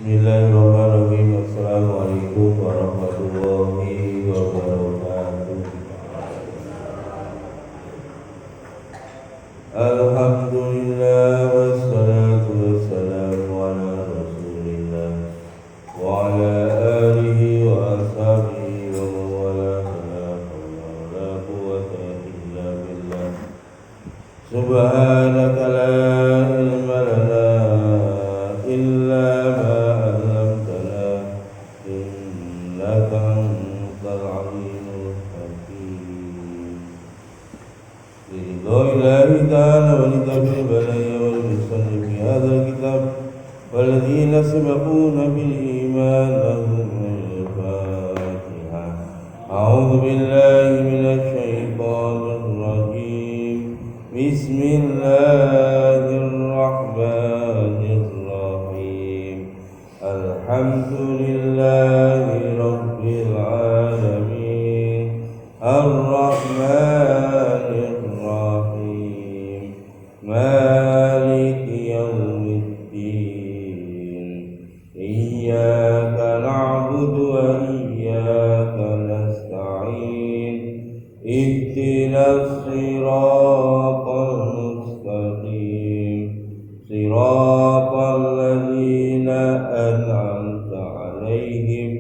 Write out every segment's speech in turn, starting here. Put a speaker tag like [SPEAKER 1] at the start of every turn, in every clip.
[SPEAKER 1] Bismillahirrahmanirrahim. Assalamualaikum warahmatullahi wabarakatuh. Alhamdulillah wassalatu wassalamu ala Rasulillah wa ala alihi wa ashabihi wa mawala la hawla wa la quwwata illa billah. Subhanaka la ilma lana illa ma 'allamtana innaka antal alimul hakim. Lillahi ta'ala wa litabil balaya wal musannif fi hadzal kitab والذين سبقونا بالإيمان لهم الفاتحة. أعوذ بالله من الشيطان الرجيم. بسم الله الرحمن الرحيم. الحمد لله رب العالمين الرحمن الرحيم مالك يوم الدين إياك نعبد وإياك نستعين اهدنا الصراط المستقيم صراط الذين أنعمت عليهم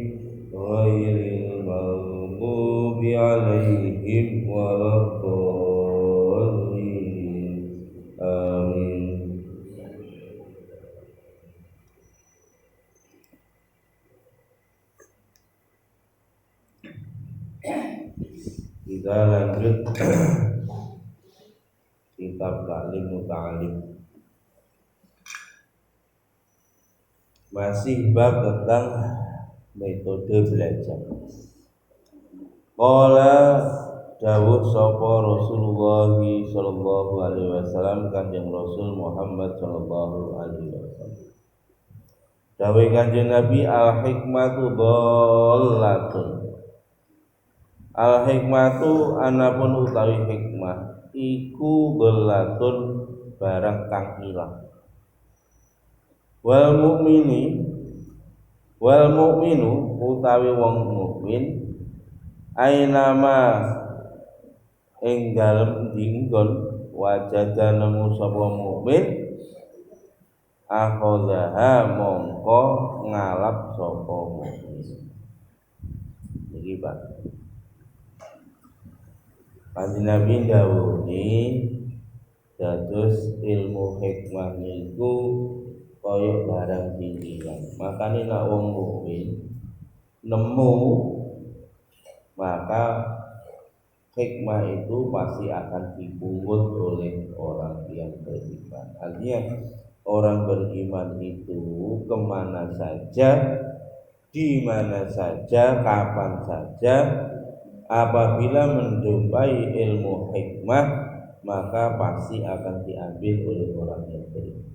[SPEAKER 1] غير المغضوب عليهم ولا الضالين آمين. Kita lanjut kitab Ta'lim Muta'alim. Masih bab tentang metode belajar. Qala dawuh sapa Rasulullah sallallahu alaihi wasallam, Kanjeng Rasul Muhammad sallallahu alaihi wasallam. Dawuh Kanjeng Nabi, al hikmatu dhallatun. Al hikmatu anapun utawi hikmah iku dhallatun barang kang ilang. Wal mu'minu utawi wong mukmin ainama ing dalem dinggon wajada nemu sapa mukmin akhadha mongko ngalap sapa mukmin. Iki Pak Kanjeng Nabi dawuhi dados ilmu hikmah niku kaya barang diilang. Makane nek wong mukmin nemu, maka hikmah itu pasti akan dipungut oleh orang yang beriman. Artinya orang beriman itu kemana saja, di mana saja, kapan saja, apabila menjumpai ilmu hikmah, maka pasti akan diambil oleh orang yang beriman.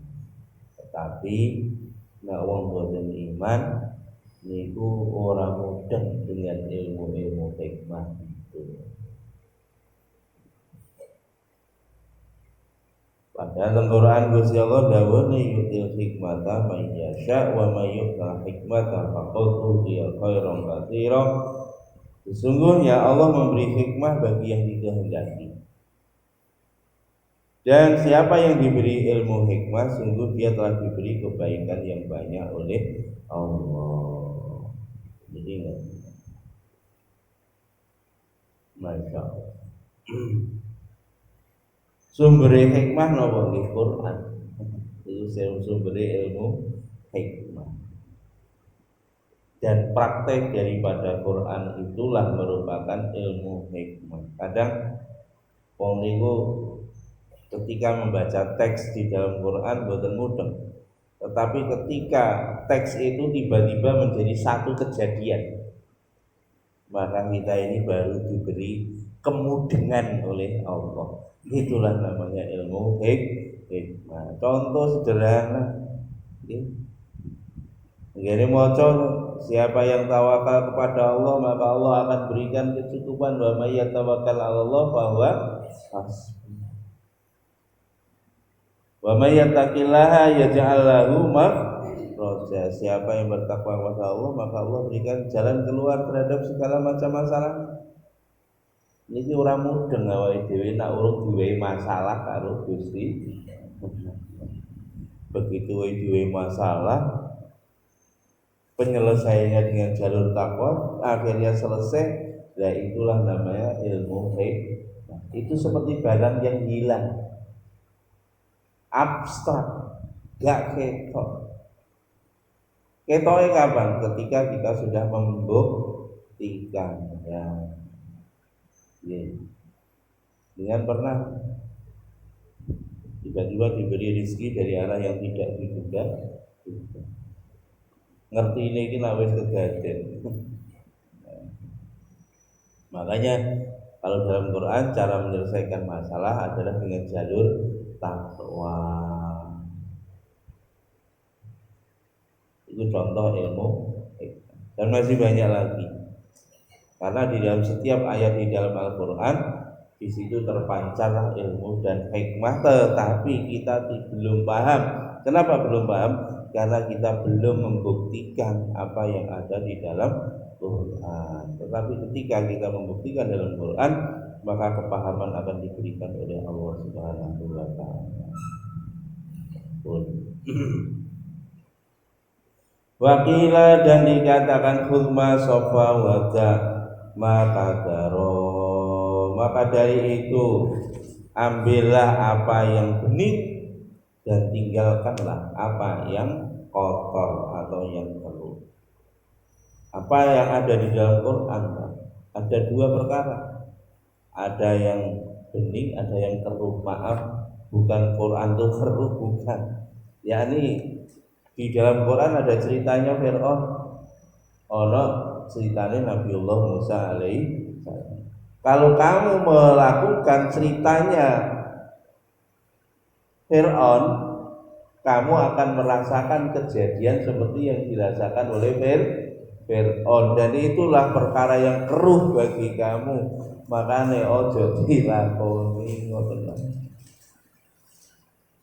[SPEAKER 1] Tetapi nek wong boten iman niku ora mudeng dengan ilmu-ilmu hikmah itu. Padahal dalam Quran Gusti Allah dawuh yu'til hikmata may yasha wa may yu'tal hikmata faqad utiya khairan katsira. Sesungguhnya Allah memberi hikmah bagi yang dikehendaki. Dan siapa yang diberi ilmu hikmah, sungguh dia telah diberi kebaikan yang banyak oleh Allah. Jadi Masya Allah. Sumber hikmah napa nggih Quran. Itu sumber ilmu hikmah. Dan praktek daripada Quran itulah merupakan ilmu hikmah. Kadang wong niku ketika membaca teks di dalam Quran boten mudeng. Tetapi ketika teks itu tiba-tiba menjadi satu kejadian, maka kita ini baru diberi kemudengan oleh Allah. Itulah namanya ilmu hikmah. Contoh sederhana, Ngene maca, siapa yang tawakal kepada Allah maka Allah akan berikan kecukupan. Wa may yatawakkal 'ala Allah fa huwa hasbuh. Wa may yattaqillaha yaj'al lahu makhraja. makhraja. Siapa yang bertakwa kepada Allah, maka Allah berikan jalan keluar terhadap segala macam masalah. Niki ora mudeng awake dhewe nek urung duwe masalah karo Gusti. Begitu duwe masalah, penyelesaiannya dengan jalur takwa akhirnya selesai. Nah itulah namanya ilmu hikmah. Itu seperti barang yang hilang, abstrak, gak ketok. Ketoknya kapan? Ketika kita sudah membuktikan ya. Dengan pernah tiba-tiba diberi rezeki dari arah yang tidak diduga. Ngerti ini wis kedaden. Makanya kalau dalam Quran cara menyelesaikan masalah adalah dengan jalur takwa. Itu contoh ilmu, dan masih banyak lagi. Karena di dalam setiap ayat di dalam Al-Quran, di situ terpancar ilmu dan hikmah, tetapi kita belum paham. Kenapa belum paham? Karena kita belum membuktikan apa yang ada di dalam Quran. Tetapi ketika kita membuktikan dalam Quran, maka kepahaman akan diberikan oleh Allah Subhanahu wa Ta'ala. Wakila dan dikatakan khudma sofa wada maka dari itu ambillah apa yang bening dan tinggalkanlah apa yang kotor atau yang keruh. Apa yang ada di dalam Quran ada dua perkara, ada yang bening, ada yang keruh. Maaf, bukan Quran itu keruh, bukan. Yakni di dalam Quran ada ceritanya Fir'aun, ceritanya Nabiullah Musa alaihi salam. Kalau kamu melakukan ceritanya Fir'aun, kamu akan merasakan kejadian seperti yang dirasakan oleh Fir'aun, dan itulah perkara yang keruh bagi kamu. Makanya ojo dilakoni ngoten.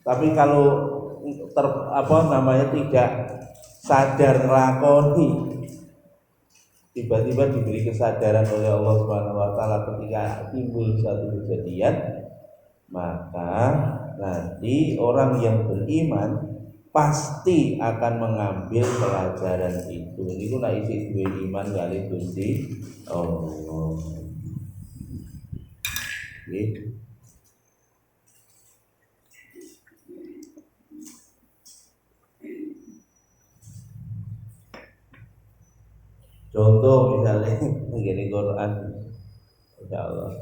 [SPEAKER 1] Tapi kalau tidak sadar nglakoni, tiba-tiba diberi kesadaran oleh Allah Subhanahu wa Ta'ala ketika timbul satu kejadian, maka nanti orang yang beriman pasti akan mengambil pelajaran itu. Niku nek isi duwe iman kali Gusti Allah. Contoh misalnya begini Quran, insyaallah.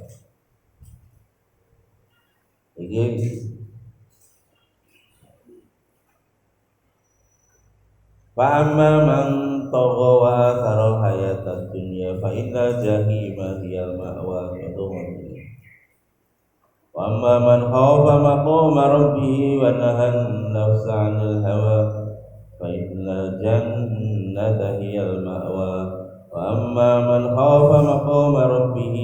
[SPEAKER 1] Ini fa'amma man tagha wa athara hayatad dunya fa inna jahima hiyal ma'wa wa amma man khafa maqama rabbih wa nahan nafsa 'anil hawa fa innal jannata hiyal ma'wa wa amma man khafa maqama rabbih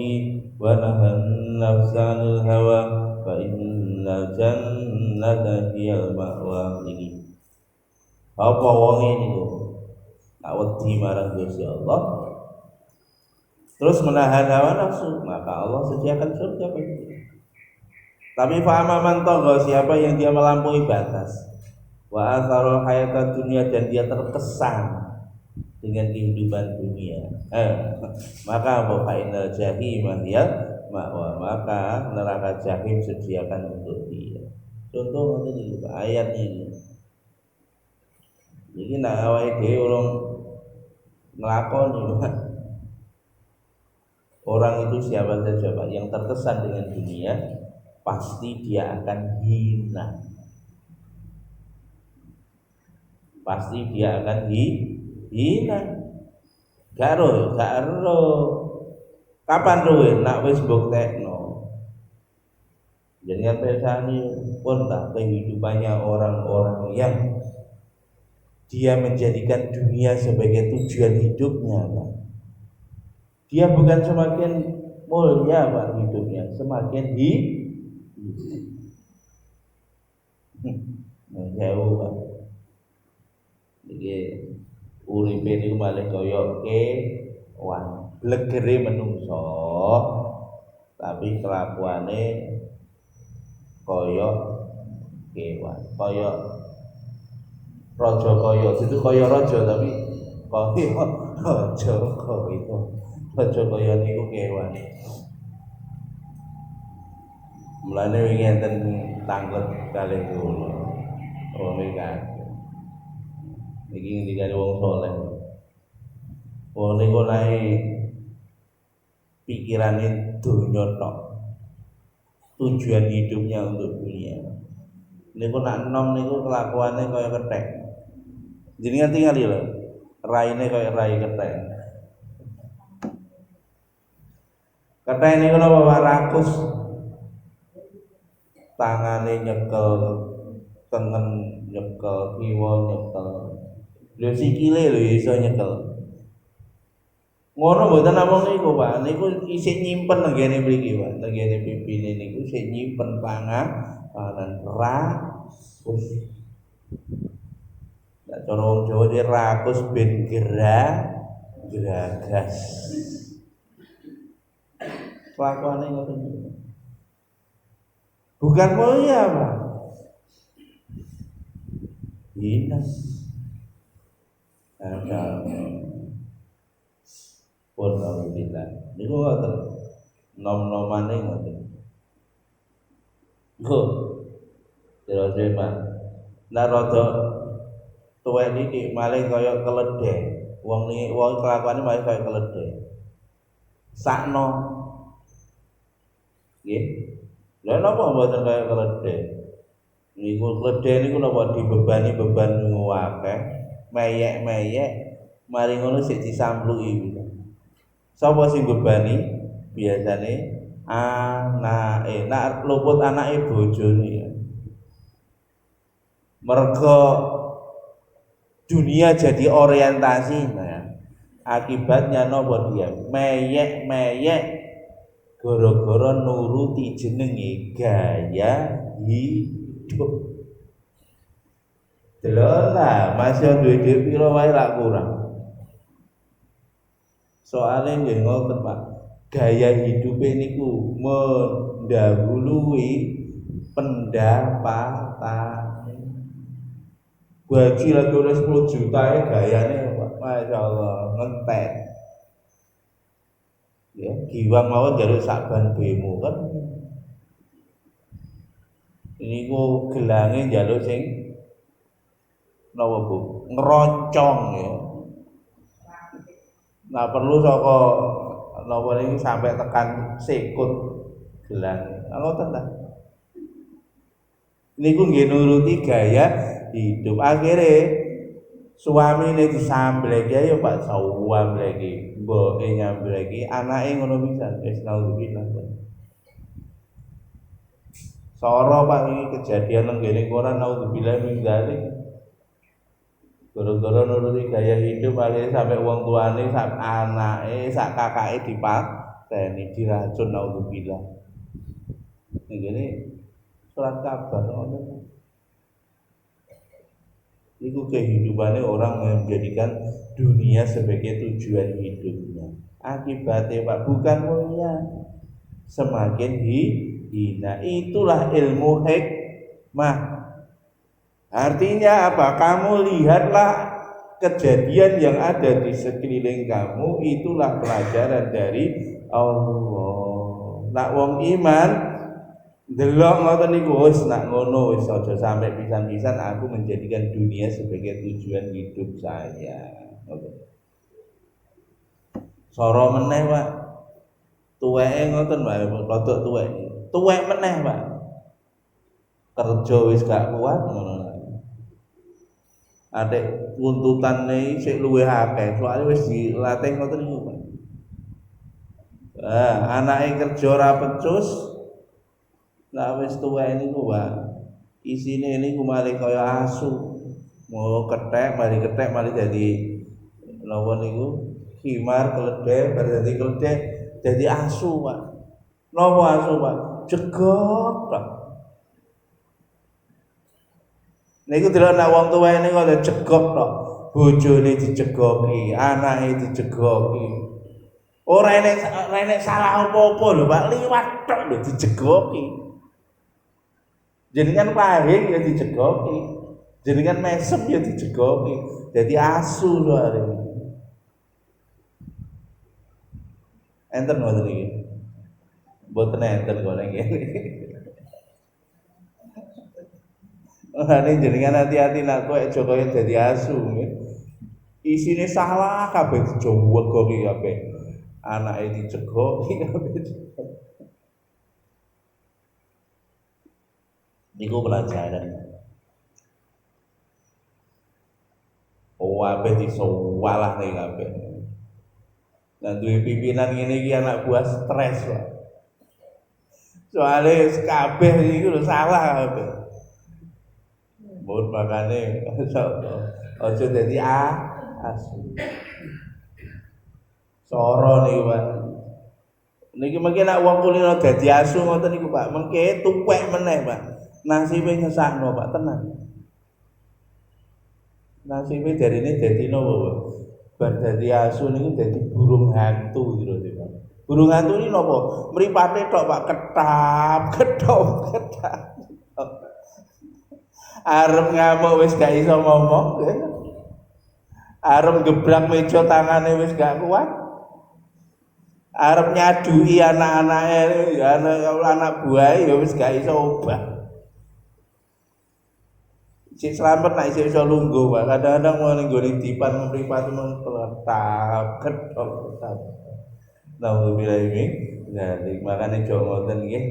[SPEAKER 1] wa nahan nafsa 'anil hawa fa innal jannata hiyal ma'wa. Ini apa wonge niku tak wedi marang Gusti Allah terus menahan hawa nafsu, maka Allah sediakan surga baginya. Tapi fa'ama man tagha, siapa yang dia melampaui batas, wa atharul hayatad dunya, dan dia terkesan dengan kehidupan dunia, maka fa innal jahima hiya ma'wa, maka neraka jahim sediakan untuk dia. Contoh ngene iki ayat ini. Iki nek awake dhewe urung nglakoni, orang itu siapa saja Pak yang terkesan dengan dunia, pasti dia akan hina. Pasti dia akan hina. Garo. Kapan roe nak wis buktekno. Jenengan persani pun tak kehidupannya orang-orang yang dia menjadikan dunia sebagai tujuan hidupnya, Pak. Dia bukan semakin mulia Pak hidupnya, semakin jauh Pak. Jadi uripe niku malih kaya kewan. Blegere menungso tapi kelakuane kaya kewan. Kaya raja kaya, itu kaya raja tapi kaya raja kaya. Raja kaya niku kewan. Mulane wingi enten tanglet kalih kula. Wong iki ngendikane wong saleh. Wong niku naik pikirane donya tok. Tujuan hidupnya untuk dunia. Niku nak enom niku kelakuane kaya kethek. Jenengan tingali lho. Raine kaya rai kethek. Kethek niku napa rakus. Tangane nyekel, tengen nyekel, kiwa nyekel. Lho sikile lho iso nyekel. Ngono mboten namung niku, Pak. Niku isih nyimpen nenggene mriki, Pak. Nenggene pipine niku isih nyimpen panganan rakus. Nek cara wong Jawa iki rakus ben geragas. Kelakuane ngoten. Bukan mulia, Pak. Hina. Pun alhamdulillah. Niku ngoten. Nom-nomane ngoten. Terus Pak. Nah rada tuwek iki malih kaya keledhek. Wong kelakuane malih kaya keledhek. Sakno. Nggih. Lha napa mboten kaya keledhek? Niku keledhek niku napa dibebani beban akeh, meyek-meyek, mari ngono sik disampluki. Sapa sing bebani? Biasane anake. Nek luput anake bojone. Mergo dunia jadi orientasi, nah, akibatnya napa dia? Meyek-meyek gara-gara nuruti jenenge gaya hidup. Delok lah, masih duwe dhuwit pira wae lak kurang. Soale nggih ngoten, Pak. Gaya hidup niku mendahului pendapatan. Gaji lagi oleh 10 juta gayane, Pak. Masyaallah, ngentek. Ya, giwang mawon jaluk sakban bemo kan. Ini ku gelange jaluk sing napa Bu? Ngeroncong ya. Nah perlu saka napa niki sampai tekan sikut gelang. Ngoten ta. Niku nggih nuruti gaya hidup. Akhire suamine disambleki ya Pak suambleki. Mboke nyambleki anake ngono pisan wis naudzubillah. Soro Pak iki kejadian nang ngene koran naudzubillah min dzalik. Gara-gara nuruti gaya hidup akhirnya sampai wong tuane sak anake sak kakake dipateni diracun naudzubillah. Ngene surat kabar ngono. Itu kehidupannya orang yang menjadikan dunia sebagai tujuan hidupnya. Akibatnya Pak bukan mulia, semakin hina. Itulah ilmu hikmah. Artinya apa? Kamu lihatlah kejadian yang ada di sekeliling kamu, itulah pelajaran dari Allah. Nak wong iman delok ngoten niku wis nak ngono wis aja sampai pisan-pisan aku menjadikan dunia sebagai tujuan hidup saya. Ngoten. Soro meneh, Pak. Tuweke ngoten, Pak, rada tuwek. Tuwek meneh, Pak. Kerja wis gak kuat ngono. Adek tuntutane sik luwih akeh, soalnya wis dilatih ngoten niku, Pak. Anake kerja ora pecus. Lah wis tuwek niku, Pak. Isine niku malih kaya asu. Mau kethek, malih dadi napa niku? Himar keledai, bar dadi keledai dadi asu, Pak. Napa asu, Pak? Jegok, Pak. Niku delok nek wong tuwek niku ada jegok tok. bojone dicegoki, anake dicegoki. Ora enek salah apa-apa lho, Pak, liwat tok lho dicegoki. Jenengan pahing ya dicegoki. Jenengan mesem ya dicegoki. Jadi asu lho arek. Enten ngoten iki. Mboten enten kok nek ngene. Ane jenengan hati-hati nak kowe aja kaya dadi asu nggih. Isine salah kabeh dijowogoki kabeh. Anake dicegoki kabeh. Niku pelajaran. Kabeh disowalah nih kabeh. Nah duwe pimpinan ngene iki anak buah stres kok. Soale kabeh iku lho salah kabeh. Mun makane aja dadi asu. Soro niku Pak. Niki mengke nek wong kulino dadi asu ngoten niku Pak, mengke tuwek meneh Pak. Nasibe nyesakno Pak, tenang. Nasibe jarine dadi napa Pak? Bar dadi asu niku dadi burung hantu gitu Pak. Burung hantu ini napa? Mripate tok Pak, ketap, ketop. Arep ngamuk wis gak iso ngomong. Arep gebrak meja tangane wis gak kuat. Arep nyadui anak-anake, anak buahe ya wis gak iso obah. Sik slamet nek isih iso lungguh, Pak. Kadang-kadang mau ning gone dipan mripat men ketap, ketop. Nauzubillah ini. Nah, makane jo ngoten nggih.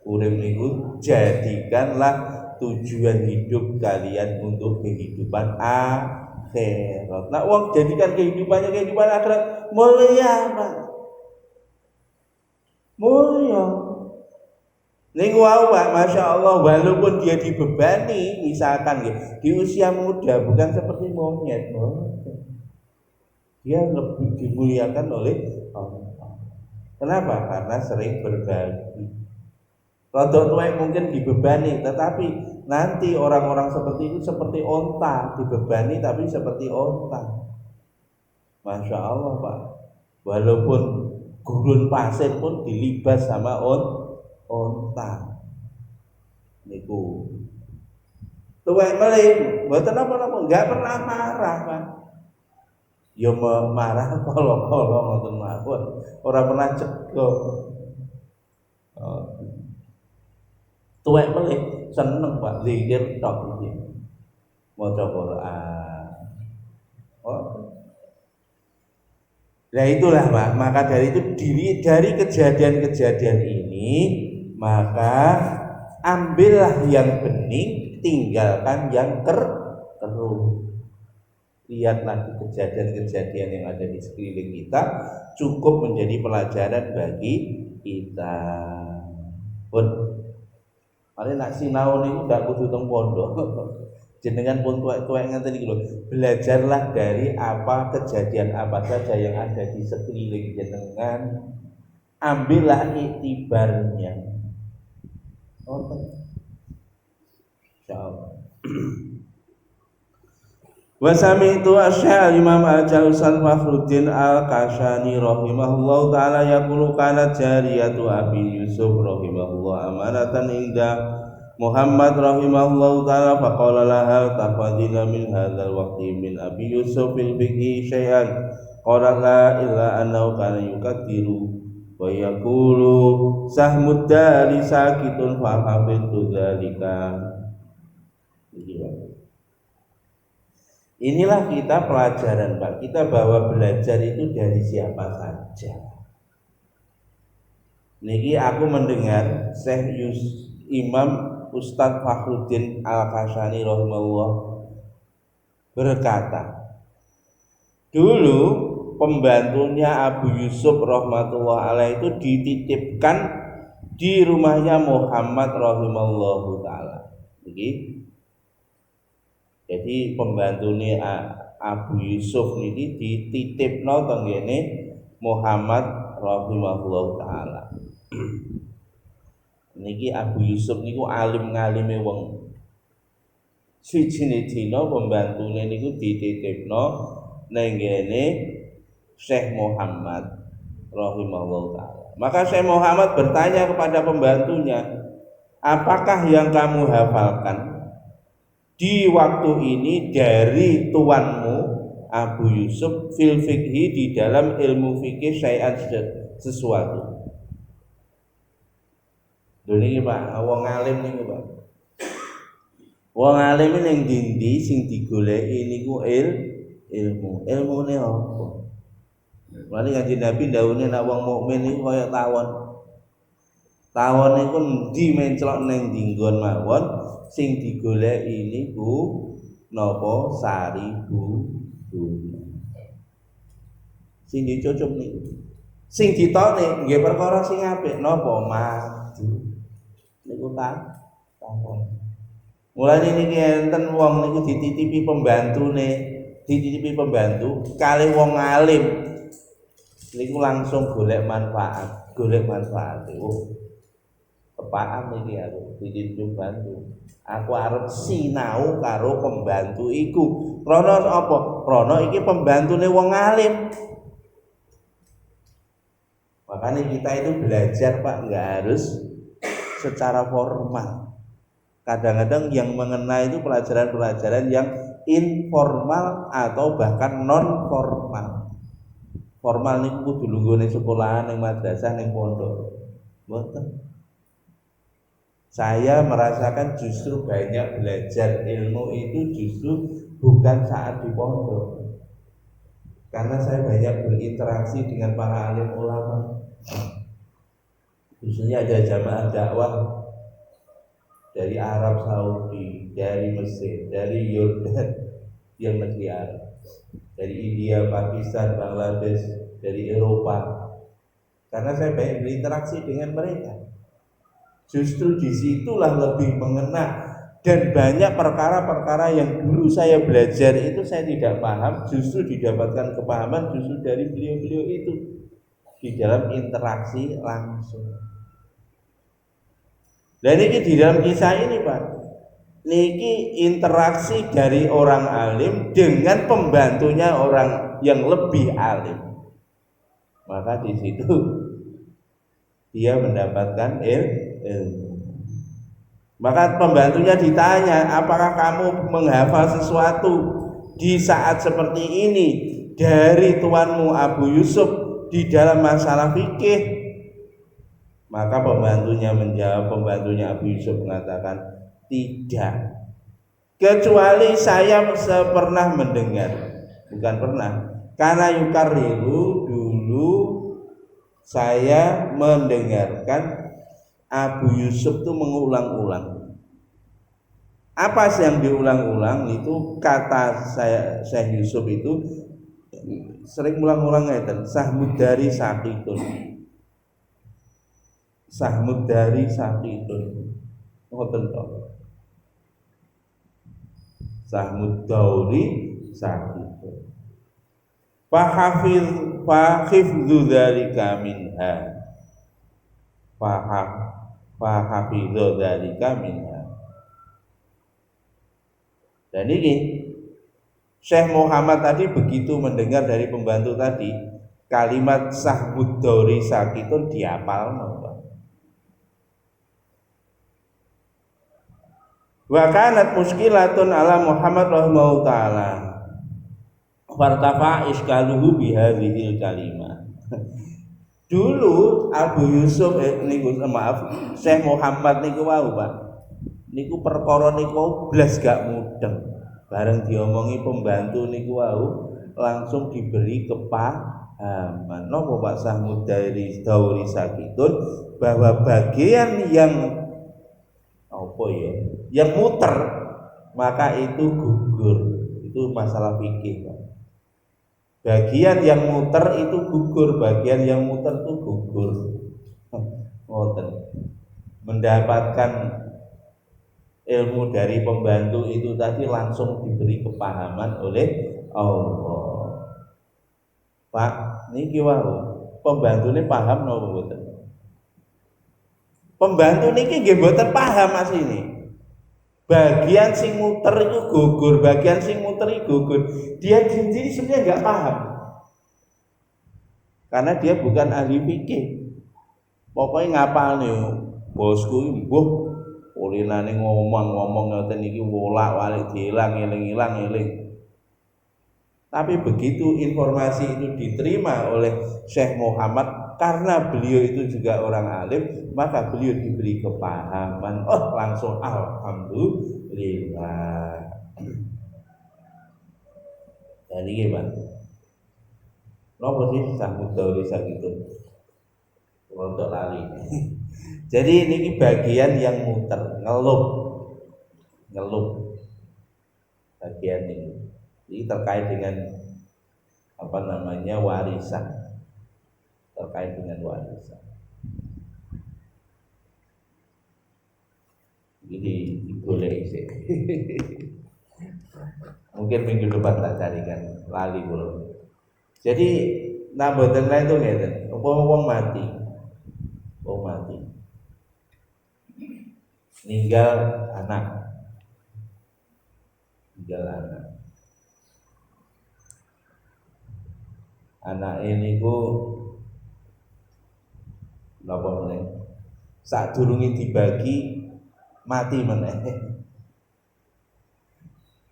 [SPEAKER 1] Urip niku jadikanlah tujuan hidup kalian untuk kehidupan akhirat. Nah, wong jadikan kehidupan akhirat mulia, Pak. Mulia. Niku wau Pak, Masya Allah, walaupun dia dibebani, misalkan ya, di usia muda bukan seperti monyet, dia lebih dimuliakan oleh Allah. Kenapa? Karena sering berbagi. Rodok tuwek mungkin dibebani, tetapi nanti orang-orang seperti itu seperti onta, dibebani tapi seperti onta. Masya Allah Pak, walaupun gurun pasir pun dilibas sama onta. Niku tuwek melih, mboten apa-apa, enggak pernah marah Pak. Ya marah kala-kala ngoten mawon, ora pernah cegah. Tuwek melih seneng Pak, zikir tok iki. Maca Quran. Nah itulah Pak, maka dari itu dari kejadian-kejadian ini maka ambillah yang bening, tinggalkan yang keruh. Lihatlah kejadian-kejadian yang ada di sekeliling kita cukup menjadi pelajaran bagi kita. Pun mari nak sinau niku ndak kudu teng pondok. Jenengan pun tuwek-tuwek ngeten iki lho. Belajarlah dari apa kejadian apa saja yang ada di sekeliling jenengan. Ambillah iktibarnya. Insyaallah. Wa sami'tu asy-syekh Imam Al-Jalsan Fakhruddin Al-Kashani rahimahullahu taala yaqulu kanat jariyatu Abi Yusuf rahimahullah amanatan inda Muhammad rahimahullahu taala faqala laha tafadila min hadzal waqti min Abi Yusuf fil fiqhi syai'an qala la illa annahu kana yukathiru wa yaqulu sahmud dari sakitun fa hafidtu dzalika. Inilah kita pelajaran Pak, kita bawa belajar itu dari siapa saja. Niki aku mendengar Syekh Imam Ustadz Fakhruddin Al-Kashani rahimahullah berkata, dulu pembantunya Abu Yusuf rahmatullah alaih itu dititipkan di rumahnya Muhammad rahimahullahu taala. Jadi pembantunya Abu Yusuf ini dititipno teng ngene Muhammad rahimahullahu taala. Niki Abu Yusuf niku alim-ngalime wong. Swijine dina pembantune niku dititipno ning ngene Syekh Muhammad rahimahullah taala. Maka Syekh Muhammad bertanya kepada pembantunya, apakah yang kamu hafalkan di waktu ini dari tuanmu Abu Yusuf fil fikhi, di dalam ilmu fikih syai'an sesuatu. Lho niki Pak, wong alim niku Pak. Wong alim ning ndi sing digoleki niku ilmu. Ilmune apa? Mane Kanjeng Nabi ndawuhne nek wong mukmin niku kaya tawon. Tawon niku endi menclok ning dinggon mawon, sing digoleki niku napa saribu bunga. Sing dicucup niku. Sing ditone nggih perkara sing apik napa madu. Niku tawon. Mulane niki enten wong niku dititipi pembantu kali wong alim niku langsung golek manfaat. Oh, kepaan iki aku dititipi bantu. Aku arep sinau karo pembantu iku. Krana apa? Krana iki pembantune wong alim. Makanya kita itu belajar Pak, nggak harus secara formal. Kadang-kadang yang mengena itu pelajaran-pelajaran yang informal atau bahkan non formal. Formal niku kudu lunggone sekolahan, ning madrasah, ning pondok. Mboten. Saya merasakan justru banyak belajar ilmu itu justru bukan saat di pondok. Karena saya banyak berinteraksi dengan para alim ulama. Khususnya ada jamaah dakwah dari Arab Saudi, dari Mesir, dari Yordan, yang negeri Arab, dari India, Pakistan, Bangladesh, dari Eropa. Karena saya banyak berinteraksi dengan mereka. Justru disitulah lebih mengena, dan banyak perkara-perkara yang dulu saya belajar itu saya tidak paham, justru didapatkan kepahaman justru dari beliau-beliau itu di dalam interaksi langsung. Dan ini di dalam kisah ini Pak, niki interaksi dari orang alim dengan pembantunya orang yang lebih alim. Maka di situ dia mendapatkan ilmu. Maka pembantunya ditanya, apakah kamu menghafal sesuatu di saat seperti ini dari tuanmu Abu Yusuf di dalam masalah fikih? Maka pembantunya Abu Yusuf mengatakan, tidak, kecuali saya pernah mendengar, bukan pernah, karena yukariru, dulu saya mendengarkan Abu Yusuf itu mengulang-ulang. Apa sih yang diulang-ulang? Itu kata Syekh Yusuf itu sering ulang-ulang ngeten, sahmud dari sakitun. Sahmud dari sakitun. Ngoten to. Sahmud dauri sakitun. Fahafidzu dzalika minha. Fahafidzu dzalika minha. Dan ini Syekh Muhammad tadi begitu mendengar dari pembantu tadi, kalimat sahmud dauri sakitun dihafalno. Wa kanat muskilatun ala Muhammad rahimahullah taala. Fartafa iskaluhu bihadhil kalimah. Dulu Abu Yusuf niku Syekh Muhammad niku wau Pak. Niku perkara niku blas gak mudeng. Bareng diomongi pembantu niku wau langsung diberi kepahaman. Napa Pak Sahmud dari Dauri Sakitun, bahwa bagian yang apa ya, yang muter maka itu gugur. Itu masalah fikih Pak. Bagian yang muter itu gugur, bagian yang muter itu gugur. Ngoten. Mendapatkan ilmu dari pembantu itu tadi langsung diberi kepahaman oleh Allah. Pak, niki wau pembantune paham napa mboten? Pembantu niki nggih mboten paham asline. Bagian sing muter itu gugur, bagian sing muter itu gugur. Dia sendiri sebenarnya nggak paham, karena dia bukan ahli fikih. Pokoknya ngapal nih, bosku ini, ulinane ngomong ngoten iki wolak-walik diilang eling. Tapi begitu informasi itu diterima oleh Syekh Muhammad, karena beliau itu juga orang alim, maka beliau diberi kepahaman. Oh, langsung alhamdulillah. Dan ini gimana? Nopo sih sambut dauri gitu, untuk lali. Jadi ini bagian yang muter, ngelup bagian ini. Ini terkait dengan apa namanya warisan, terkait dengan warisan. Jadi boleh sih. Mungkin minggu depan tak carikan lali belum. Jadi nambahan lain tuh ngeten, wong mati, ninggal anak. Anak ini ku napa meneh? Sadurunge dibagi mati meneh.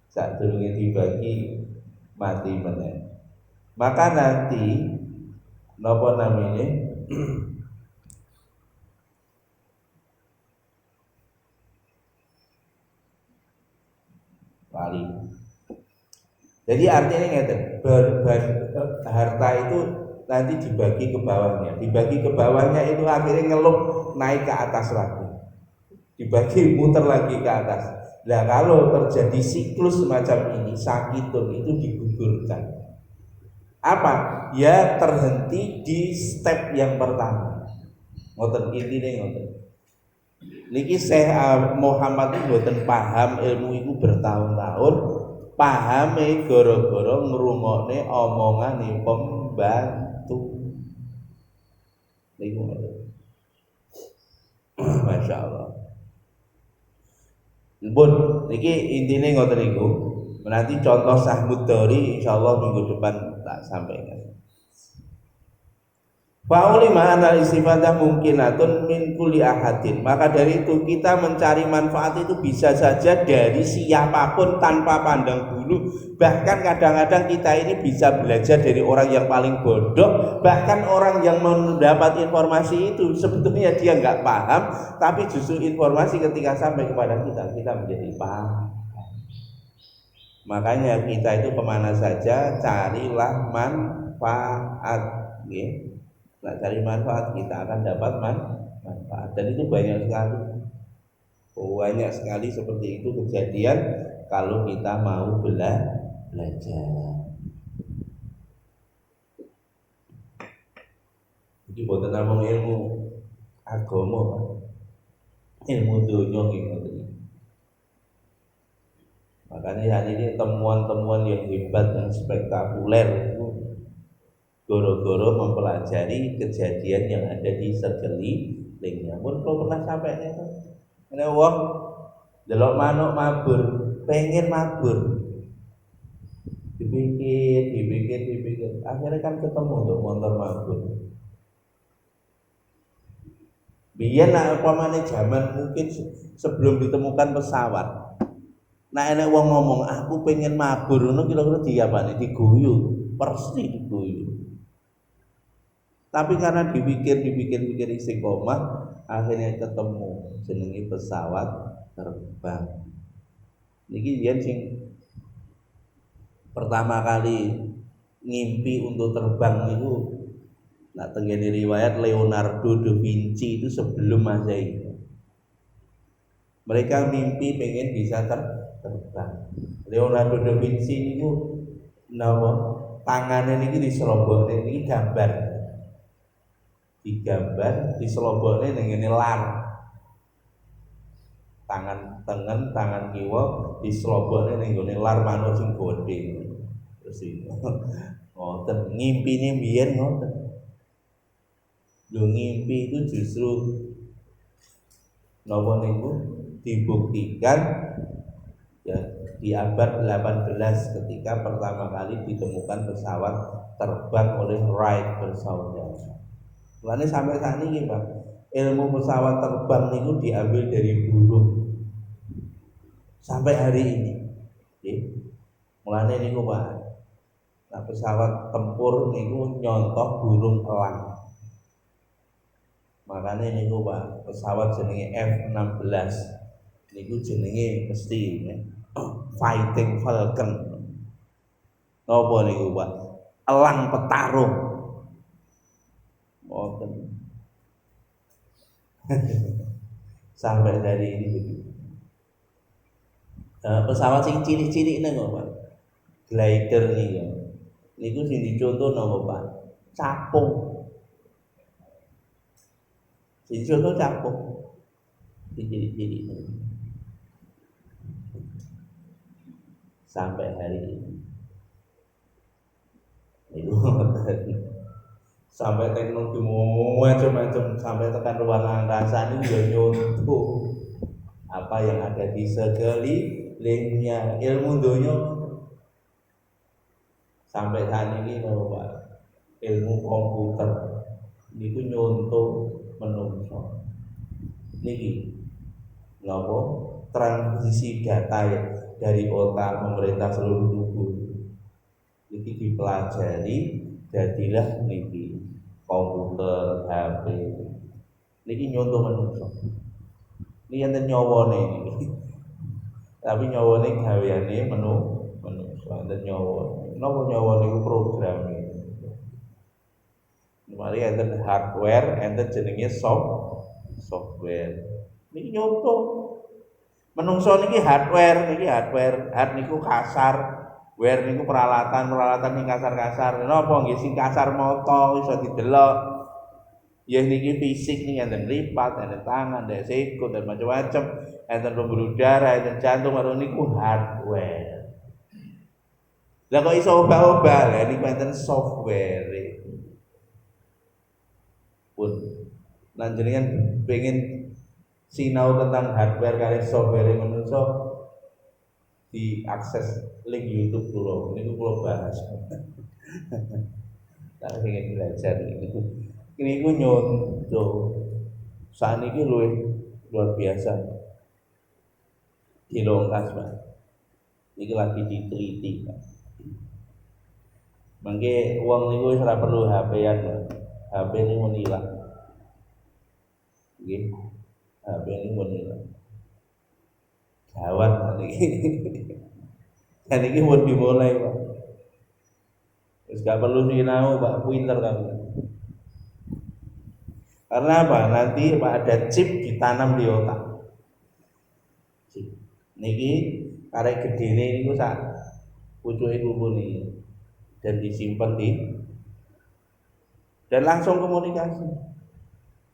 [SPEAKER 1] Sadurunge dibagi mati meneh. Maka nanti napa namine? Lali. Jadi artinya ngeten, harta itu nanti dibagi ke bawahnya. Dibagi ke bawahnya itu akhirnya ngelup naik ke atas lagi. Dibagi muter lagi ke atas. Nah, kalau terjadi siklus semacam ini, sakitun itu digugurkan. Apa? Ya terhenti di step yang pertama. Ngoten intine ngoten. Niki Syekh Muhammad itu mboten paham ilmu itu bertahun-tahun, pahame gara-gara ngrungokne omongane pembantu. Niku Masya Allah. Pun niki intine ngoten niku. Nanti contoh Sahmud Dauri insyaallah minggu depan tak sampaikan. Fa'ulima anal istifadah mungkinatun min kulli ahadin. Maka dari itu kita mencari manfaat itu bisa saja dari siapapun tanpa pandang bulu. Bahkan kadang-kadang kita ini bisa belajar dari orang yang paling bodoh. Bahkan orang yang mendapat informasi itu sebetulnya dia nggak paham, tapi justru informasi ketika sampai kepada kita menjadi paham. Makanya kita itu kemana saja carilah manfaat, ya. Nah, cari manfaat kita akan dapat manfaat, dan itu banyak sekali seperti itu kejadian kalau kita mau belajar. Jadi buat namung ilmu agama, ilmu dunia gitu. Makanya hari ini temuan-temuan yang hebat dan spektakuler itu goro-goro mempelajari kejadian yang ada di sekelilingnya. Pun kalau pernah sampai itu, ini wong delok manuk mabur, pengen mabur, dipikir, akhirnya kan ketemu untuk motor mabur. Biyen nak upamane zaman mungkin sebelum ditemukan pesawat, nah enek wong ngomong aku pengen mabur, ngono kira-kira diapane? Diguyu, pasti diguyu. Tapi karena dipikir istiqomah, akhirnya ketemu jenenge pesawat terbang. Niki yen sing pertama kali ngimpi untuk terbang itu, nak tenggene riwayat Leonardo da Vinci itu sebelum Masehi. Mereka mimpi pengen bisa terbang. Leonardo da Vinci itu napa tangannya niki diserobokne niki digambar diselobokne ning ngene lar. Tangan tengen, tangan kiwa diselobokne ning ngene lar manuk sing godhe. Terus iki ngoten ngimpine mbiyen ngoten. Lho ngimpi itu justru napa niku dibuktikan ya di abad 18 ketika pertama kali ditemukan pesawat terbang oleh Wright bersaudara. Mulane sampai saat ini Pak, ilmu pesawat terbang itu diambil dari burung sampai hari ini. Mulane niku Pak, nah pesawat tempur niku nyontoh burung elang. Makanya niku Pak, pesawat jenenge F-16 niku jenenge mesti ya, Fighting Falcon. Napa niku Pak? Elang petarung. Mboten. Sampai dari ini begitu. Pesawat sing cilik-cilik niku Pak. Glider niku sing dicontoh napa Pak? Capung. Sing contoh capung. Cilik-cilik. Sampai hari ini. Itu sampai teknologi macam-macam sampai tekan ruang angkasa ini juga nyontoh apa yang ada di sekelilingnya ilmu dunia sampai saat ini Pak, ilmu komputer itu nyontoh menungso niki napa transisi data ya, dari otak pemerintah seluruh tubuh iki dipelajari jadilah niki komputer, HP. Niki nyontoh manungsa. Niki enten nyawane niki. Tapi nyawane gaweane manungsa, enten nyawa. Napa nyawa niku program iki. Mari enten hardware, enten jenenge software. Niki nyontoh. Manungsa niki hardware, hard niku kasar. Ware niku peralatan sing kasar-kasar. Napa nggih sing kasar mata iso didelok. Ya niki fisik niki enten lipat, enten tangan, enten sikut dan macam-macam. Enten pembuluh darah, enten jantung, karo niku hardware. Lah kok iso obah-obah? Lah niku enten software. Pun lan jenengan pengen sinau tentang hardware kali software menungso diakses link YouTube dulu, ini pulau bahas. Tak ingin belajar ini ku nyontoh saat ini luar biasa dilongkas Pak. Ini lagi diteliti Pak. Mangke uang niku wis ora perlu HP-an Pak. HP ini menilang. Nggih. HP ini menilang. Gawat niki. Dan ini mau dimulai Pak. Terus gak perlu sinau Pak, pinter kamu. Karena apa? Nanti Pak ada chip ditanam di otak. Chip. Niki karek gedene niku sak pucuke kuku niki dan disimpan dan langsung komunikasi.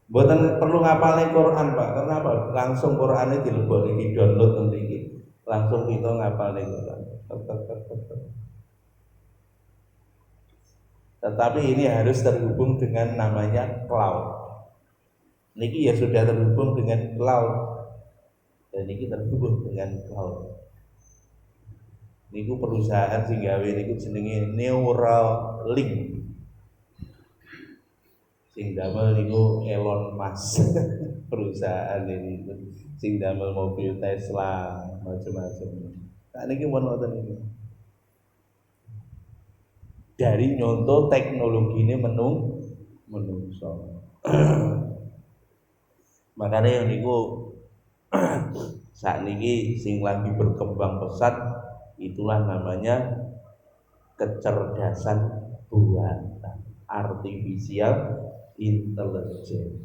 [SPEAKER 1] Mboten perlu ngapalne Quran Pak. Karena apa? Langsung Qurane dilebokne di download niki. Langsung kita ngapalne Quran. Tetapi ini harus terhubung dengan namanya cloud. Niki ya sudah terhubung dengan cloud. Dan niki terhubung dengan cloud. Niku perusahaan sing gawe niku jenenge Neuralink. Sing damel niku Elon Musk perusahaan ini sing damel mobil Tesla macam-macam. Nah niki mun wonten niku. Dari nyontoh teknologine menungso. Makanya yang niku saat niki sing lagi berkembang pesat itulah namanya kecerdasan buatan artificial intelligence.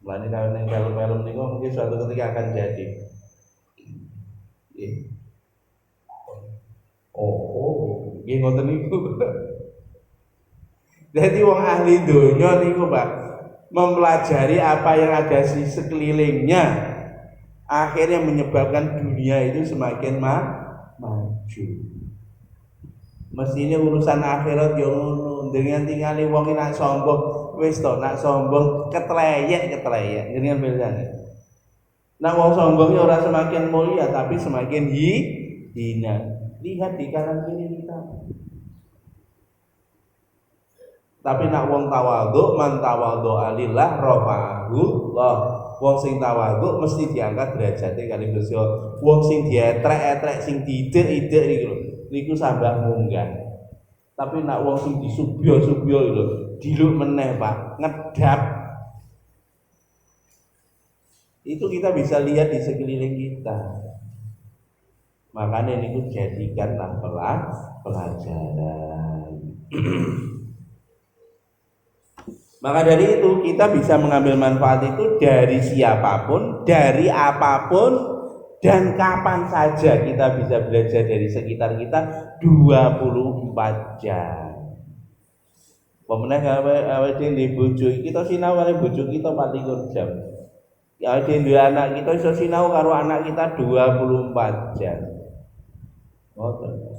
[SPEAKER 1] Mulane kalau ning film-film niku mungkin suatu ketika akan jadi. Nggih ngoten niku. Jadi wong ahli donya niku Pak mempelajari apa yang ada di sekelilingnya, akhirnya menyebabkan dunia itu semakin maju. Mestinya urusan akhirat yo ngono, dengan tinggali wong nak sombong, wis to nak sombong ketleyek, jenengan bedane. Nah wong sombong ya ora semakin mulia tapi semakin hina. Lihat di kanan kiri kita. Tapi nak wong tawadhu, man tawadhu alillah rafa'ahu Allah. Wong sing tawadhu mesti diangkat derajate kali Gusti Allah. Wong sing dietrek-etrek sing diidik-idik iku lho, niku sambah munggah. Tapi nak wong sing disubyo-subyo lho, diluk meneh Pak, ngedap. Itu kita bisa lihat di sekeliling kita. Makanya niku jadikanlah pelajaran. Maka dari itu kita bisa mengambil manfaat itu dari siapapun, dari apapun, dan kapan saja kita bisa belajar dari sekitar kita 24 jam. Pemenang awake dhewe bojo kita sinau karo bojo kita 24 jam. Ya dhewe duwe anak kita iso sinau karo anak kita 24 jam. Ngoten.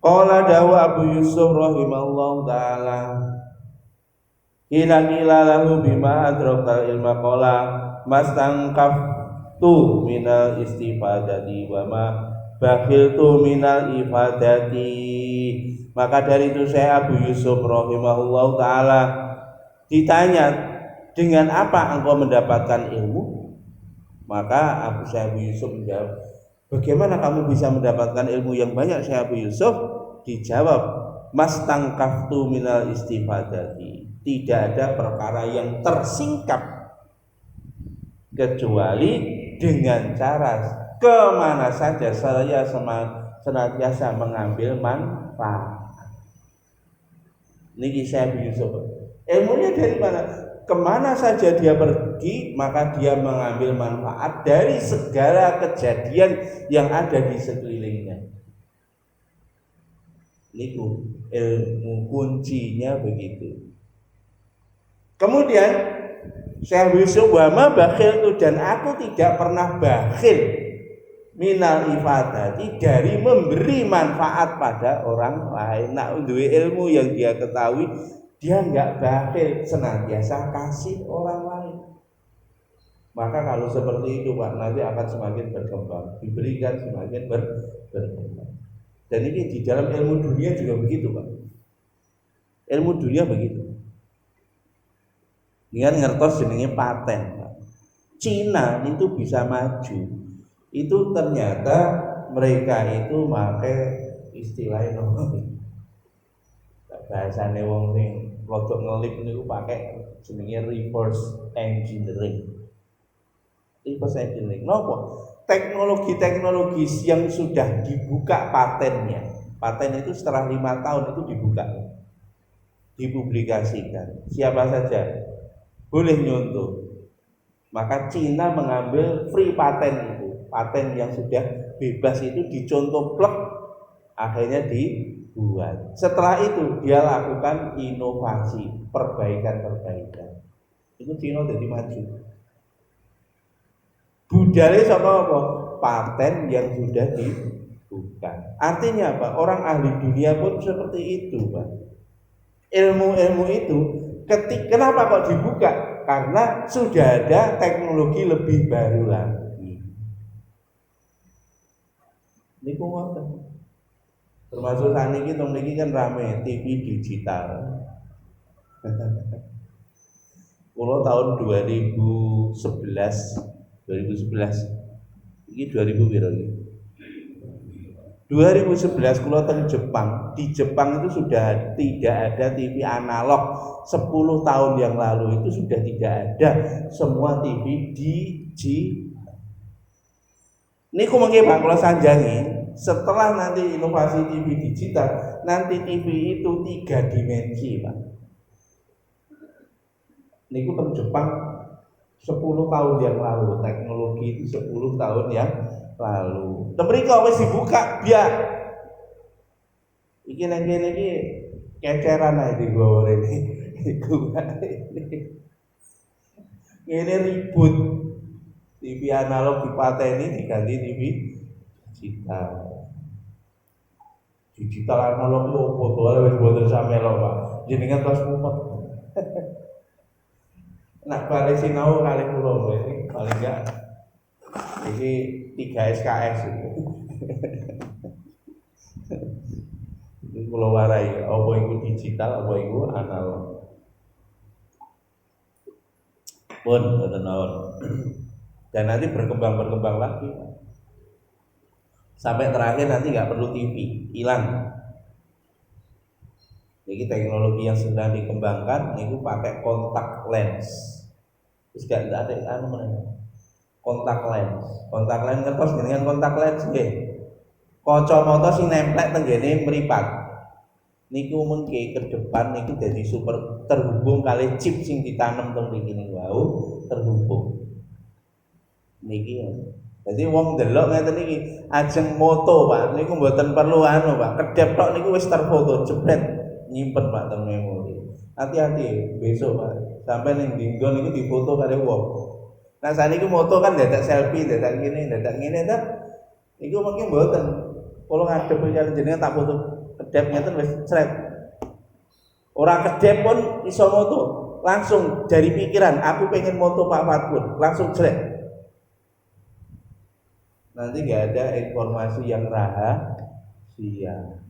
[SPEAKER 1] Qala dawa Abu Yusuf rahimahullahu taala kila lahu bima adrakal ilma qala mastangkaftu minal istifadati wa ma bakhiltu minal ifadati. Maka dari itu saya Abu Yusuf rahimahullahu taala ditanya, dengan apa engkau mendapatkan ilmu? Maka Abu Yusuf menjawab, bagaimana kamu bisa mendapatkan ilmu yang banyak? Saya Abu Yusuf dijawab, mastangkaftu minal istifadati, tidak ada perkara yang tersingkap kecuali dengan cara kemana saja saya senantiasa mengambil manfaat. Niki saya Abu Yusuf, ilmunya dari mana? Kemana saja dia pergi maka dia mengambil manfaat dari segala kejadian yang ada di sekelilingnya. Niku ilmu kuncinya begitu. Kemudian Syekh Yusuf wa ma bakhiltu, dan aku tidak pernah bakhil minal ifadati, dari memberi manfaat pada orang lain. Nak duwe ilmu yang dia ketahui, dia enggak bakhil, senantiasa kasih orang lain. Maka kalau seperti itu Pak, nanti akan semakin berkembang, diberikan semakin berkembang. Dan ini di dalam ilmu dunia juga begitu Pak. Ilmu dunia begitu. Dengan ngertos jenenge paten Pak. Cina itu bisa maju. Itu ternyata mereka itu pakai istilahnya bahasane wong sing rodok ngelip niku pakai jenenge reverse engineering. Reverse engineering. Napa? Teknologi-teknologi yang sudah dibuka patennya. Paten itu setelah 5 tahun itu dibuka, dipublikasikan. Siapa saja boleh nyontoh. Maka Cina mengambil free paten itu, paten yang sudah bebas itu dicontoh plek, akhirnya dibuat. Setelah itu dia lakukan inovasi, perbaikan. Itu Cina jadi maju. Budaya sama apa? Paten yang sudah dibuka. Artinya apa? Orang ahli dunia pun seperti itu, Pak. Ilmu-ilmu itu kenapa kok dibuka? Karena sudah ada teknologi lebih baru lagi. Niku ngoten. Termasuk saniki niki kan rame TV digital. Kalau tahun 2011 ini 2000 piro iki? 2011 kula teng Jepang. Di Jepang itu sudah tidak ada TV analog. 10 tahun yang lalu itu sudah tidak ada, semua TV digital. Niku mengke Pak kula sanjangi, setelah nanti inovasi TV digital, nanti TV itu 3 dimensi, Pak. Niku teng Jepang 10 tahun yang lalu, teknologi itu 10 tahun yang lalu. Mereka wis dibuka biar iki nang kene iki keceran ae digore iki. Ini ribut. TV analog dipateni diganti TV digital. Digital analog itu foto wis boten sampe lho, Pak. Jenengan tos mumet. Nak balik sinau kali kula ini paling enggak iki 3 SKS itu. Ini kula warai apa iku digital apa iku analog. Pun boten naon. Dan nanti berkembang lagi. Sampai terakhir nanti nggak perlu TV, hilang. Jadi teknologi yang sedang dikembangkan itu pakai kontak lens. Terus gak ada anu meneh. Kontak lens ngertos dengan kontak lens nggih. Kacamata sing nemplek teng ngene mripat. Niku mengke ke depan niku jadi super terhubung kali chip sing ditanam teng mriki niku wau terhubung. Niki. Jadi wong delok ngeten iki ajeng moto Pak niku mboten perlu anu Pak. Kedep tok niku wis terfoto jebret nyimpen Pak teng memori. Hati-hati besok Pak. Sampai ning dinggon niku difoto karo wong. Nah saniki moto kan dadak selfie, dadak ngene ta. Iku mungkin mboten. Kalau ngadep jenenge tak foto kedep ngeten wis sret. Ora kedep pun iso moto. Langsung dari pikiran aku pengen moto Pak Fatkur, langsung sret. Nanti nggak ada informasi yang rahasia.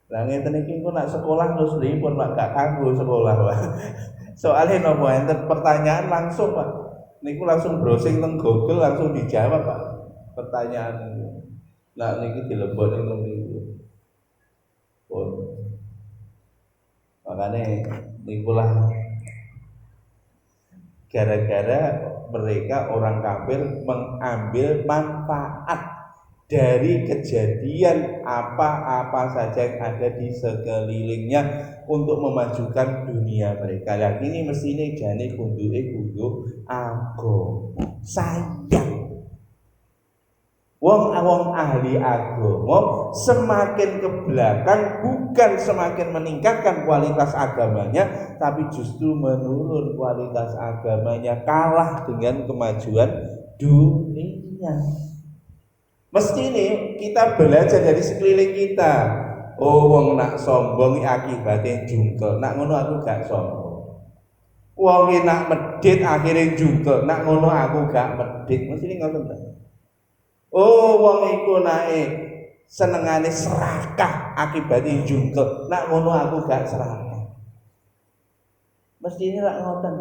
[SPEAKER 1] Lah ngeten iki kok nak sekolah terus pripun Pak gak kanggo sekolah Pak. Soalnya nopo enten pertanyaan langsung Pak. Niku langsung browsing teng Google langsung dijawab Pak. Pertanyaan itu. Nah niki dileboni teng niku. Pun. Makanya nikulah gara-gara mereka orang kafir mengambil manfaat dari kejadian apa-apa saja yang ada di sekelilingnya untuk memajukan dunia mereka. Lah ini mestine jane kunduke kudu agama. Sayang wong ahli agama semakin ke belakang bukan semakin meningkatkan kualitas agamanya, tapi justru menurun kualitas agamanya, kalah dengan kemajuan dunia. Mesti ini kita belajar dari sekeliling kita. Oh wong nak sombong akibatnya jungkel, nak ngono aku gak sombong. Wong nak medit akhirnya jungkel, nak ngono aku gak medit. Mesti ini ngoten ta. Oh wong iku naik senengane serakah akibatnya jungkel, nak ngono aku gak serakah. Mesti ini lak ngoten.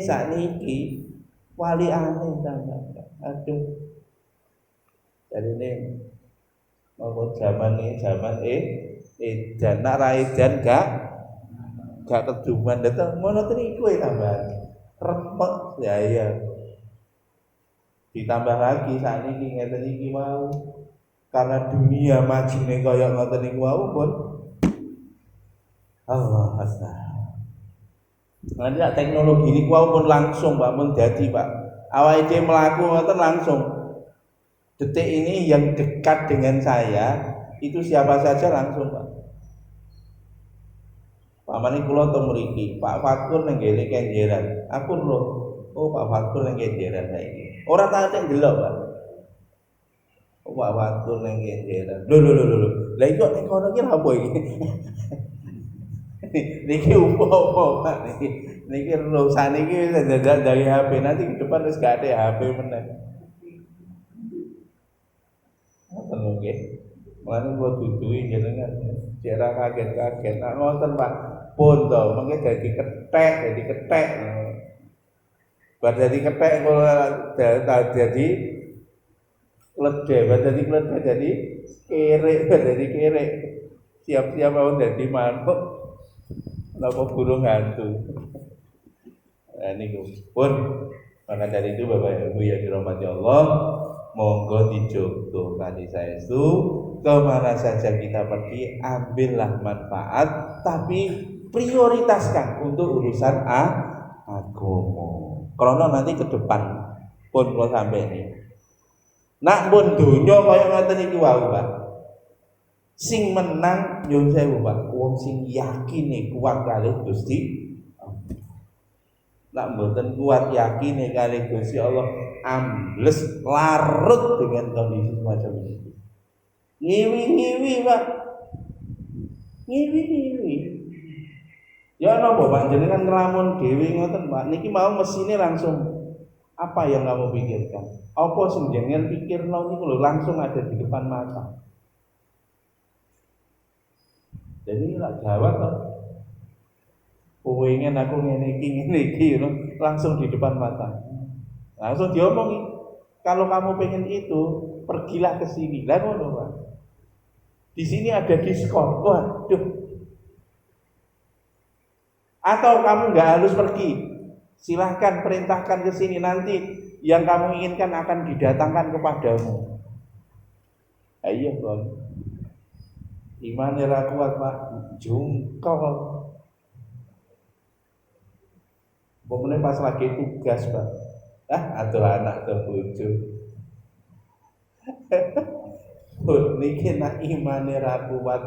[SPEAKER 1] Sakniki wali aneh ta. Aduh. Jadi ini mau zaman dan nak raidan gak keduman datang ngono niku tambah repot ya. Ditambah lagi saat ini ngeten iki mau karena dunia maju nih kaya ngoten niku mau pun Allah Akbar. Nanti teknologi ini pun langsung Pak mun dadi Pak. Awake dhewe mlaku ngoten langsung. Detik ini yang dekat dengan saya itu siapa saja langsung Pak. Pak Mani kula teng mriki, Pak Fatkur nang ngene kenjeran. Aku lho, oh Pak Fatkur nang kenjeran saiki. Ora tak ndelok Pak. Oh Pak Fatkur nang kenjeran. Lho. Lah kok ning kono iki apa iki? Niki apa Pak niki? Niki rusane iki dadak dari HP nanti ke depan wis gak ada HP meneh. Ngoten nggih. Mulane kula dudui jenengan jera kaget-kaget. Nah ngoten Pak. Pun to, mengke dadi kethek. Bar dadi kethek kula dadi ledhe, bar dadi ledhe dadi kere. Siap-siap mau dadi manuk. Napa burung hantu. Nah niku pun maka dari itu Bapak Ibu yang dirahmati Allah, monggo dijogo kali saestu kemana saja kita pergi, ambillah manfaat, tapi prioritaskan untuk urusan agama. Karena nanti ke depan pun kalau sampai ini, nak pun dunia kaya ngaten iki wae Pak. Sing menang nyun sewu Pak, wong sing yakin kuat kalih Gusti. Nak mboten kuat yakin kalih Gusti Allah, ambles larut dengan kondisi semacam ini. Ngiwi-ngiwi Pak. Ngiwi-ngiwi. Ya napa Pak jenengan ngelamun dhewe ngoten Pak. Niki mau mesine langsung apa yang kamu pikirkan? Apa sing jenengan pikirno niku lho langsung ada di depan mata. Jadi lak jawab toh. Pengen aku ngene iki langsung di depan mata. Langsung diomongi. Kalau kamu pengen itu, pergilah ke sini. Lah ngono Pak. Di sini ada diskon. Waduh. Atau kamu nggak harus pergi. Silahkan perintahkan ke sini nanti yang kamu inginkan akan didatangkan kepadamu. Ayo Bang. Iman ra kuat Pak. Jungkol. Pokoknya pas lagi tugas Pak. Atau anak ke bojo. Niki nak imane ra kuat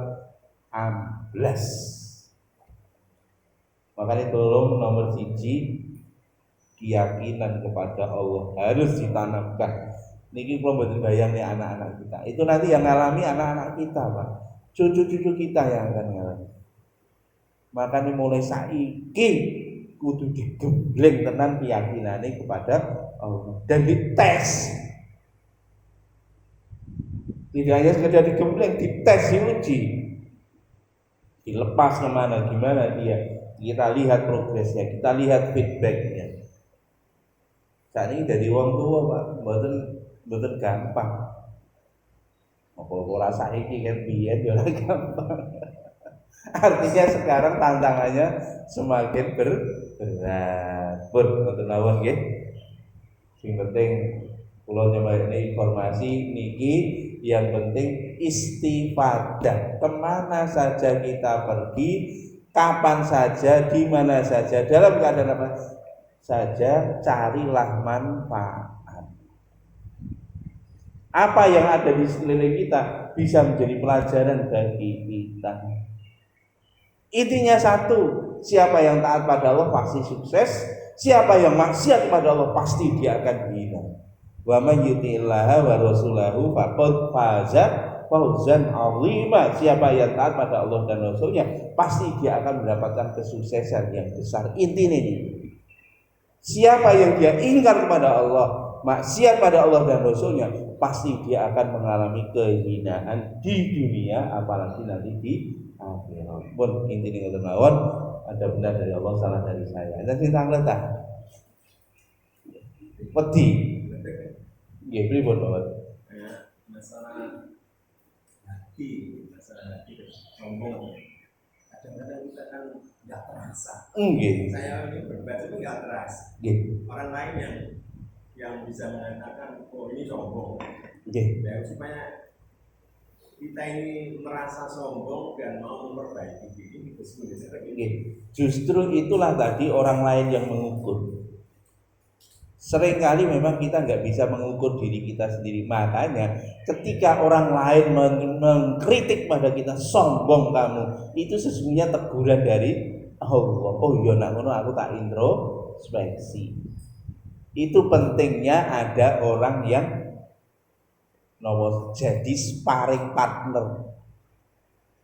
[SPEAKER 1] amblas. Makanya tolong nomor 1 keyakinan kepada Allah harus ditanamkan. Niki kula mboten bayang nih anak-anak kita. Itu nanti yang ngalami anak-anak kita, Pak. Cucu-cucu kita yang akan ngalami. Makanya mulai saiki kudu digembleng tenan keyakinane kepada Allah dan dites. Tidak hanya sekedar digembleng, dites, diuji. Dilepas kemana, gimana dia. Kita lihat progresnya, kita lihat feedbacknya. Saat ini dari wong tua Pak, mboten gampang. Apa ora saiki kan biyen ya ora gampang. Artinya sekarang tantangannya semakin berat. Pun mboten mawon nggih. Sing penting kula nyebarne informasi niki yang penting istifadah. Kemana saja kita pergi, kapan saja, di mana saja, dalam keadaan apa saja, carilah manfaat. Apa yang ada di sekeliling kita bisa menjadi pelajaran bagi kita. Intinya satu, siapa yang taat pada Allah pasti sukses, siapa yang maksiat kepada Allah pasti dia akan hina. Wa man yuti'illaha wa rasulahu faqad faza fawzan 'azima. Siapa yang taat pada Allah dan Rasulnya pasti dia akan mendapatkan kesuksesan yang besar. Intinya ini. Siapa yang dia ingkar kepada Allah, maksiat pada Allah dan Rasulnya, pasti dia akan mengalami kehinaan di dunia, apalagi nanti di akhirat. Pun intinya ngoten mawon, ada benar dari Allah, salah dari saya. Dan sing tanglet ta. Wedi. Nggih, pripun Bapak?
[SPEAKER 2] Masalah hati sombong. Kadang-kadang kita kan nggak terasa. Saya ini berbuat itu nggak terasa. Orang lain yang bisa mengatakan, oh ini sombong. Ya, supaya kita ini merasa sombong dan mau memperbaiki diri itu sebenarnya.
[SPEAKER 1] Justru itulah tadi orang lain yang mengukur. Seringkali memang kita nggak bisa mengukur diri kita sendiri. Makanya ketika orang lain mengkritik pada kita, sombong kamu, itu sesungguhnya teguran dari Allah. Oh iya nak ngono aku tak introspeksi. Itu pentingnya ada orang yang jadi sparring partner.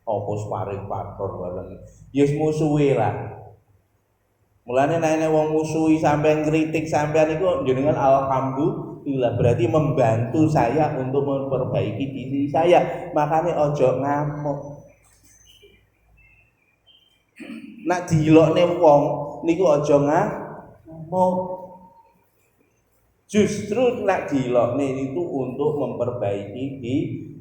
[SPEAKER 1] Apa sparring partner barang. Ya musuhe lah. Mulane nek wong musuhi sampean kritik sampean iku jenengan alhamdulillah berarti membantu saya untuk memperbaiki diri saya. Makanya ojo ngamuk. Nak dilokne wong niku aja ngamuk. Justru nak dilokne itu untuk memperbaiki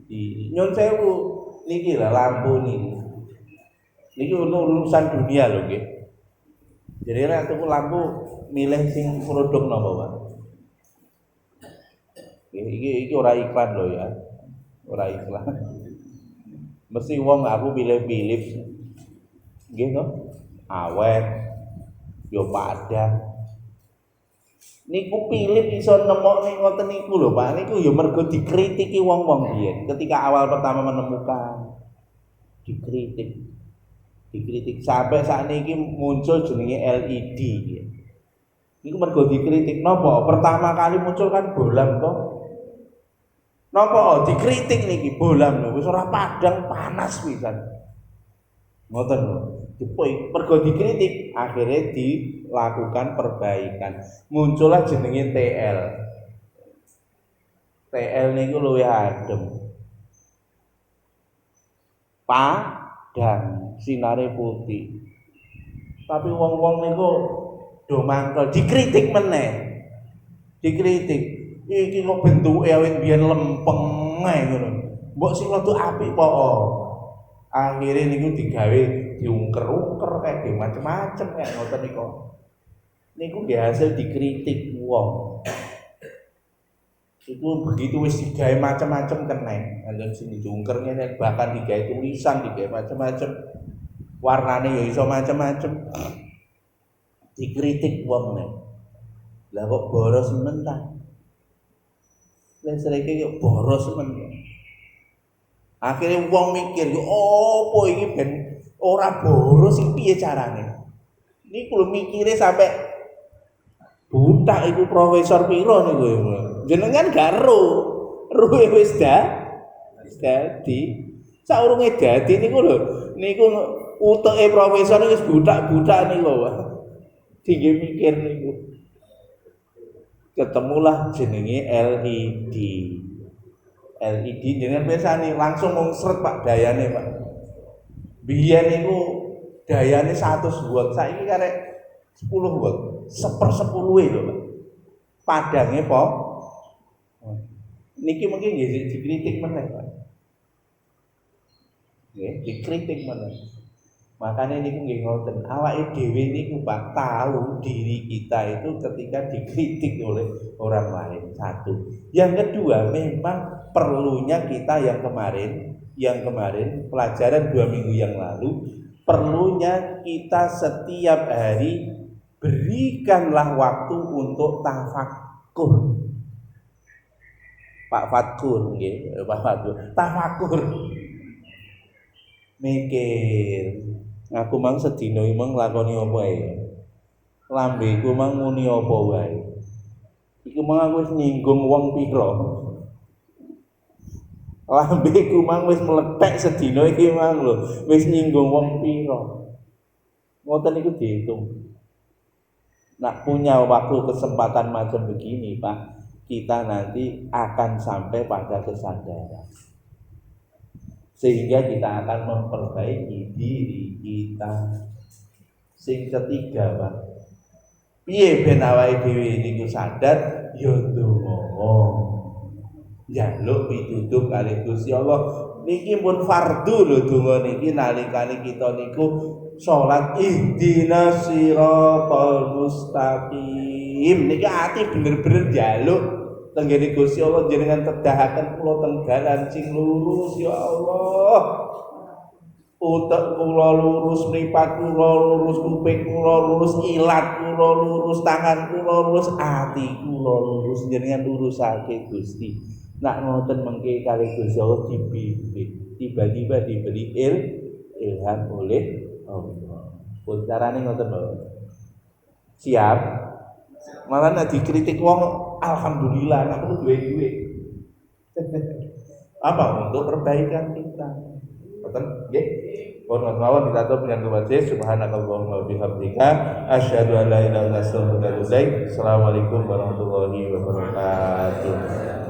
[SPEAKER 1] diri. Nyun sewu niki lah lampu niki. Niki urusan dunia lho nggih. Jadi nek tuku lampu milih sing produk napa, Pak? Iki ora iklan lho ya. Ora iklan. Mesti wong aku pilih Philips. Nggih to? Awet. Yo padha. Niku Philips iso nemokne ngoten niku lho, Pak. Niku yo mergo dikritiki wong-wong biyen. Ketika awal pertama menemukan dikritik sampai saat ini muncul jenenge LED. Niku mergo dikritik napa? Pertama kali muncul kan bolam toh. Napa dikritik niki bolam lho wis ora padang panas pisan. Ngoten lho. Mergo dikritik, akhirnya dilakukan perbaikan. Muncullah jenenge TL. TL niku luwih adem. Padang, sinare putih. Tapi wong-wong niku do mangkel, dikritik meneh. Dikritik. Iki kok bentuke awit biyen lempeng ae ngono. Mbok sing rada apik po. Akhirnya niku digawe diungker-ungker kayak macam-macam kayak ngoten niku. Niku nggih hasil dikritik wong. Itu begitu wis digawe macam-macam keneng. Anjen sing diungker ngene bahkan digawe tulisan, digawe macam-macam. Warnane ya iso macam-macam. Dikritik wong nek. Lah kok boros men ta? Lah sereke kok boros men. Akhirnya wong mikir, opo iki ben ora boros iki piye carane? Niku lho mikire sampai buta iku profesor piro niku. Jenengan gak ruwe wis dadi. Saurunge dadi niku lho, niku utuke profesor wis buta-buta niku. Tinggi mikir niku. Ketemulah jenenge LED. LED jenengan pirsani langsung mungsret Pak dayane Pak. Biyen niku dayane 100 watt, saiki karek 10 watt, 1/10 lho Pak. Padange po. Niki mungkin nggih dikritik meneh Pak. Nggih, dikritik meneh. Makanya niku nggih ngoten, awake dhewe niku Pak tahu diri kita itu ketika dikritik oleh orang lain. Satu. Yang kedua, memang perlunya kita yang kemarin pelajaran 2 minggu yang lalu, perlunya kita setiap hari berikanlah waktu untuk tafakkur. Pak Fatkur nggih, Pak Fatkur. Tafakkur. Mikir. Aku mang sedina iki mang nglakoni apa ae. Lambeku mang muni apa wae. Iku mang aku wis nyinggung wong pira. Lambeku mang wis meletek sedina iki mang lho, wis nyinggung wong pira. Ngoten niku diitung. Nak punya waktu kesempatan macam begini, Pak, kita nanti akan sampai pada kesadaran. Sehingga kita akan memperbaiki diri kita. Sing ketiga, Pak, piye ben awake dhewe niku sadar ya ndonga. Njaluk pituduh kali Gusti Allah. Niki pun fardu lho donga niki nalikane kita niku salat ihdinas siratal mustaqim. Niki ati bener-bener njaluk tenggene Gusti Allah jenengan tedahaken kula teng dalan sing lurus ya Allah. Utek kula lurus, mripat kula lurus, kuping kula lurus, ilat kula lurus, tangan kula lurus, ati kula lurus, jenengan lurusake Gusti. Nak ngoten mengke kali Gusti Allah dibimbing, tiba-tiba diberi ilham oleh Allah. Pun carane ngoten lho. Siap? Malah nek dikritik wong alhamdulillah nek perlu duwe-duwe. Apa untuk perbaikan kita? Ngoten nggih. Pun mawon ditatur dengan kebajikan subhanakallahumma wa bihamdika asyhadu an la ilaha illa anta astaghfiruka wa atubu ilaik. Assalamualaikum warahmatullahi wabarakatuh.